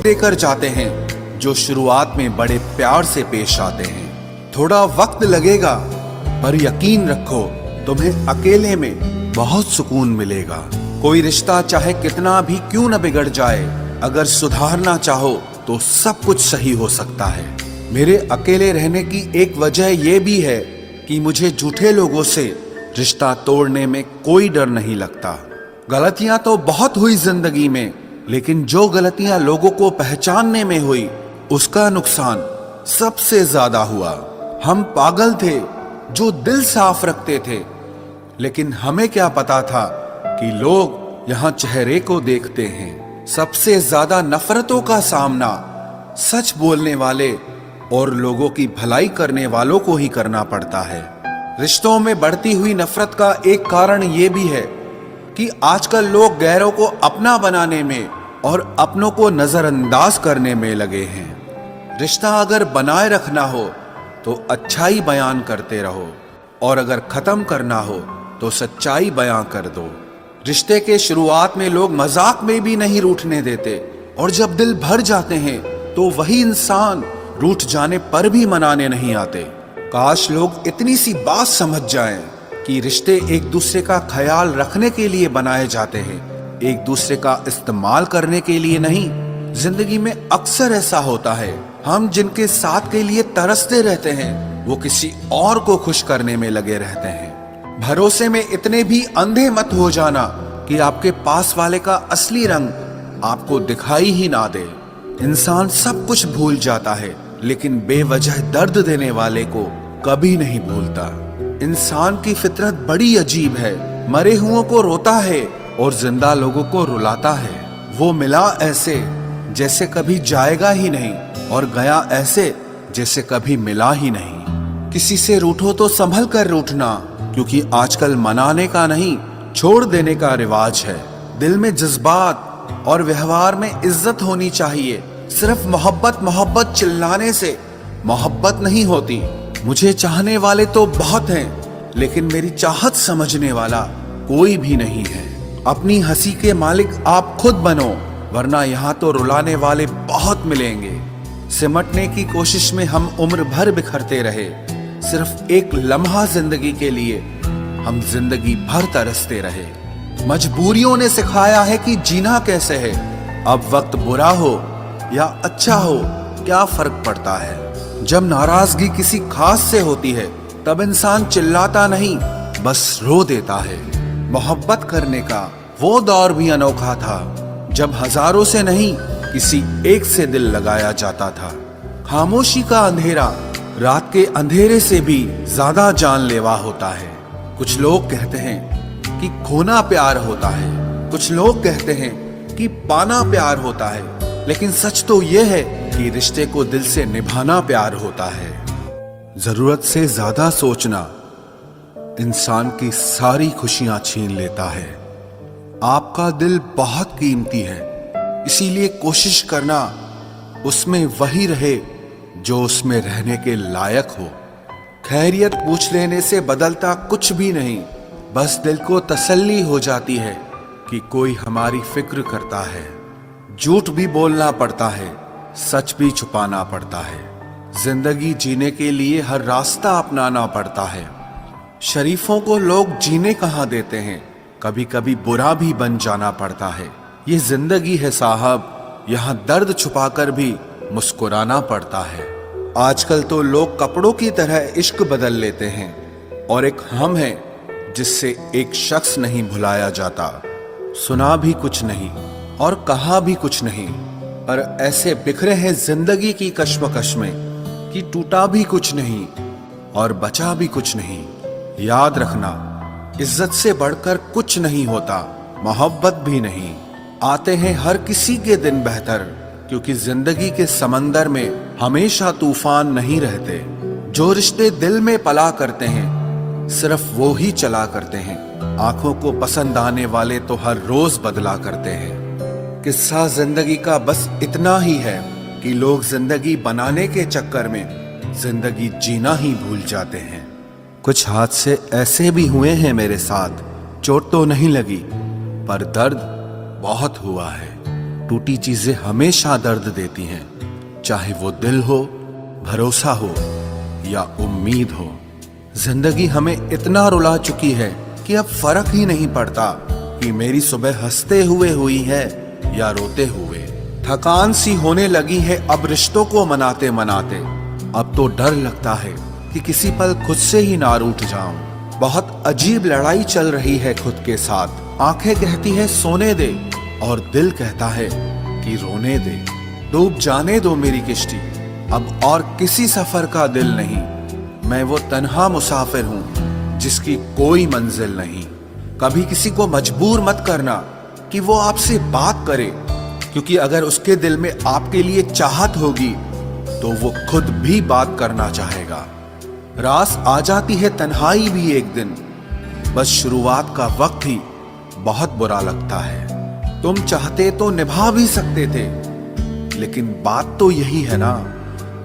देकर जाते हैं जो शुरुआत में बड़े प्यार से पेश आते हैं। थोड़ा वक्त लगेगा पर यकीन रखो तुम्हें अकेले में बहुत सुकून मिलेगा। कोई रिश्ता चाहे कितना भी क्यों न बिगड़ जाए, अगर सुधारना चाहो तो सब कुछ सही हो सकता है। मेरे अकेले रहने की एक वजह यह भी है कि मुझे झूठे लोगों से रिश्ता तोड़ने में कोई डर नहीं लगता। गलतियां तो बहुत हुई जिंदगी में, लेकिन जो गलतियां लोगों को पहचानने में हुई उसका नुकसान सबसे ज्यादा हुआ। हम पागल थे जो दिल साफ रखते थे, लेकिन हमें क्या पता था कि लोग यहाँ चेहरे को देखते हैं। सबसे ज्यादा नफरतों का सामना सच बोलने वाले और लोगों की भलाई करने वालों को ही करना पड़ता है। रिश्तों में बढ़ती हुई नफरत का एक कारण ये भी है कि आजकल लोग गैरों को अपना बनाने में और अपनों को नजरअंदाज करने में लगे हैं। रिश्ता अगर बनाए रखना हो तो अच्छाई बयान करते रहो, और अगर खत्म करना हो तो सच्चाई बयां कर दो। रिश्ते के शुरुआत में लोग मजाक में भी नहीं रूठने देते, और जब दिल भर जाते हैं तो वही इंसान रूठ जाने पर भी मनाने नहीं आते। काश लोग इतनी सी बात समझ जाएं कि रिश्ते एक दूसरे का ख्याल रखने के लिए बनाए जाते हैं, एक दूसरे का इस्तेमाल करने के लिए नहीं। जिंदगी में अक्सर ऐसा होता है, हम जिनके साथ के लिए तरसते रहते हैं वो किसी और को खुश करने में लगे रहते हैं। भरोसे में इतने भी अंधे मत हो जाना कि आपके पास वाले का असली रंग आपको दिखाई ही ना दे। इंसान सब कुछ भूल जाता है, लेकिन बेवजह दर्द देने वाले को कभी नहीं भूलता। इंसान की फितरत बड़ी अजीब है, मरे हुओं को रोता है और जिंदा लोगों को रुलाता है। वो मिला ऐसे जैसे कभी जाएगा ही नहीं, और गया ऐसे जैसे कभी मिला ही नहीं। किसी से रूठो तो संभल कर रूठना, क्योंकि आजकल मनाने का नहीं छोड़ देने का रिवाज है। दिल में जज्बात और व्यवहार में इज्जत होनी चाहिए। सिर्फ मोहब्बत मोहब्बत चिल्लाने से मोहब्बत नहीं होती। मुझे चाहने वाले तो बहुत हैं, लेकिन मेरी चाहत समझने वाला कोई भी नहीं है। अपनी हंसी के मालिक आप खुद बनो, वरना यहाँ तो रुलाने वाले बहुत मिलेंगे। सिमटने की कोशिश में हम उम्र भर बिखरते रहे, सिर्फ एक लम्हा जिंदगी के लिए हम जिंदगी भर तरसते रहे। मजबूरियों ने सिखाया है कि जीना कैसे है। अब वक्त बुरा हो या अच्छा हो क्या फर्क पड़ता है। जब नाराजगी किसी खास से होती है तब इंसान चिल्लाता नहीं, बस रो देता है। मोहब्बत करने का वो दौर भी अनोखा था जब हजारों से नहीं किसी एक से दिल लगाया जाता था। खामोशी का अंधेरा रात के अंधेरे से भी ज्यादा जानलेवा होता है। कुछ लोग कहते हैं कि खोना प्यार होता है, कुछ लोग कहते हैं कि पाना प्यार होता है, लेकिन सच तो यह है कि रिश्ते को दिल से निभाना प्यार होता है। जरूरत से ज्यादा सोचना इंसान की सारी खुशियां छीन लेता है। आपका दिल बहुत कीमती है, इसीलिए कोशिश करना उसमें वही रहे जो उसमें रहने के लायक हो। खैरियत पूछ लेने से बदलता कुछ भी नहीं, बस दिल को तसल्ली हो जाती है कि कोई हमारी फिक्र करता है। झूठ भी बोलना पड़ता है, सच भी छुपाना पड़ता है। जिंदगी जीने के लिए हर रास्ता अपनाना पड़ता है। शरीफों को लोग जीने कहाँ देते हैं, कभी कभी बुरा भी बन जाना पड़ता है। ये जिंदगी है साहब, यहाँ दर्द छुपाकर भी मुस्कुराना पड़ता है। आजकल तो लोग कपड़ों की तरह इश्क बदल लेते हैं, और एक हम है जिससे एक शख्स नहीं भुलाया जाता। सुना भी कुछ नहीं और कहा भी कुछ नहीं, पर ऐसे बिखरे हैं जिंदगी की कश्मकश में कि टूटा भी कुछ नहीं और बचा भी कुछ नहीं। याद रखना, इज्जत से बढ़कर कुछ नहीं होता, मोहब्बत भी नहीं। आते हैं हर किसी के दिन बेहतर, क्योंकि जिंदगी के समंदर में हमेशा तूफान नहीं रहते। जो रिश्ते दिल में पला करते हैं सिर्फ वो ही चला करते हैं। आंखों को पसंद आने वाले तो हर रोज बदला करते हैं। किस्सा जिंदगी का बस इतना ही है कि लोग जिंदगी बनाने के चक्कर में जिंदगी जीना ही भूल जाते हैं। कुछ हादसे ऐसे भी हुए हैं मेरे साथ, चोट तो नहीं लगी पर दर्द बहुत हुआ है। टूटी चीजें हमेशा दर्द देती हैं, चाहे वो दिल हो, भरोसा हो या उम्मीद हो। जिंदगी हमें इतना रुला चुकी है कि अब फर्क ही नहीं पड़ता कि मेरी सुबह हंसते हुए हुई है या रोते हुए। थकान सी होने लगी है अब रिश्तों को मनाते मनाते। अब तो डर लगता है कि किसी पल खुद से ही ना रूठ जाऊं। बहुत अजीब लड़ाई चल रही है खुद के साथ। आंखें कहती है सोने दे और दिल कहता है कि रोने दे। डूब जाने दो मेरी किश्ती, अब और किसी सफर का दिल नहीं। मैं वो तन्हा मुसाफिर हूँ जिसकी कोई मंजिल नहीं। कभी किसी को मजबूर मत करना कि वो आपसे बात करे, क्योंकि अगर उसके दिल में आपके लिए चाहत होगी तो वो खुद भी बात करना चाहेगा। रास आ जाती है तन्हाई भी एक दिन, बस शुरुआत का वक्त ही बहुत बुरा लगता है। तुम चाहते तो निभा भी सकते थे, लेकिन बात तो यही है ना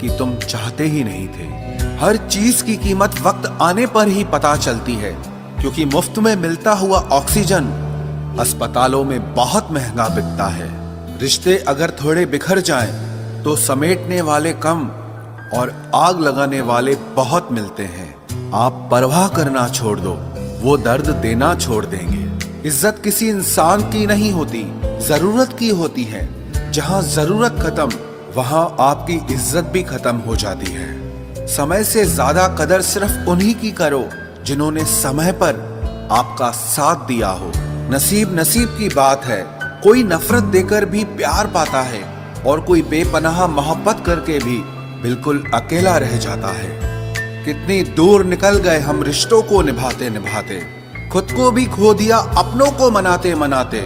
कि तुम चाहते ही नहीं थे। हर चीज की कीमत वक्त आने पर ही पता चलती है, क्योंकि मुफ्त में मिलता हुआ ऑक्सीजन अस्पतालों में बहुत महंगा बिकता है। रिश्ते अगर थोड़े बिखर जाएं तो समेटने वाले कम और आग लगाने वाले बहुत मिलते हैं। आप परवाह करना छोड़ दो, वो दर्द देना छोड़ देंगे। इज्जत किसी इंसान की नहीं होती, जरूरत की होती है। जहां जरूरत खत्म वहां आपकी इज्जत भी खत्म हो जाती है। समय से ज्यादा कदर सिर्फ उन्हीं की करो जिन्होंने समय पर आपका साथ दिया हो। नसीब नसीब की बात है, कोई नफरत देकर भी प्यार पाता है और कोई बेपनाह मोहब्बत करके भी बिल्कुल अकेला रह जाता है। कितनी दूर निकल गए हम रिश्तों को निभाते निभाते, खुद को भी खो दिया अपनों को मनाते मनाते।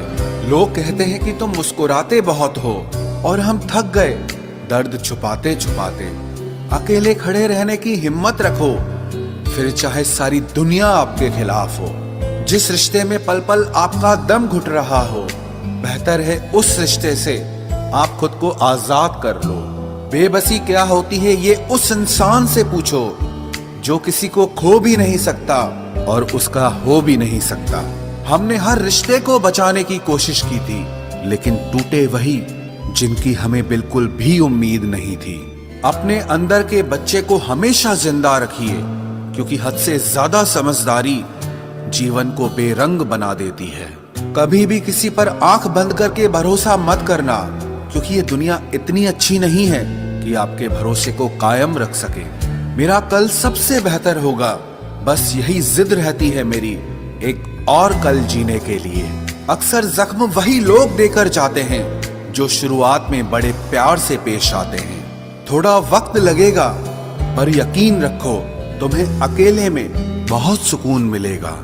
लोग कहते हैं कि तुम मुस्कुराते बहुत हो, और हम थक गए दर्द छुपाते छुपाते। अकेले खड़े रहने की हिम्मत रखो, फिर चाहे सारी दुनिया आपके खिलाफ हो। जिस रिश्ते में पल पल आपका दम घुट रहा हो, बेहतर है उस रिश्ते से आप खुद को आजाद कर लो। बेबसी क्या होती है ये उस इंसान से पूछो जो किसी को खो भी नहीं सकता और उसका हो भी नहीं सकता। हमने हर रिश्ते को बचाने की कोशिश की थी, लेकिन टूटे वही जिनकी हमें बिल्कुल भी उम्मीद नहीं थी। अपने अंदर के बच्चे को हमेशा जिंदा रखिए, क्योंकि हद से ज्यादा समझदारी जीवन को बेरंग बना देती है। कभी भी किसी पर आंख बंद करके भरोसा मत करना, क्योंकि ये दुनिया इतनी अच्छी नहीं है कि आपके भरोसे को कायम रख सके। मेरा कल सबसे बेहतर होगा, बस यही जिद रहती है मेरी, एक और कल जीने के लिए। अक्सर जख्म वही लोग देकर जाते हैं जो शुरुआत में बड़े प्यार से पेश आते हैं। थोड़ा वक्त लगेगा, पर यकीन रखो तुम्हें अकेले में बहुत सुकून मिलेगा।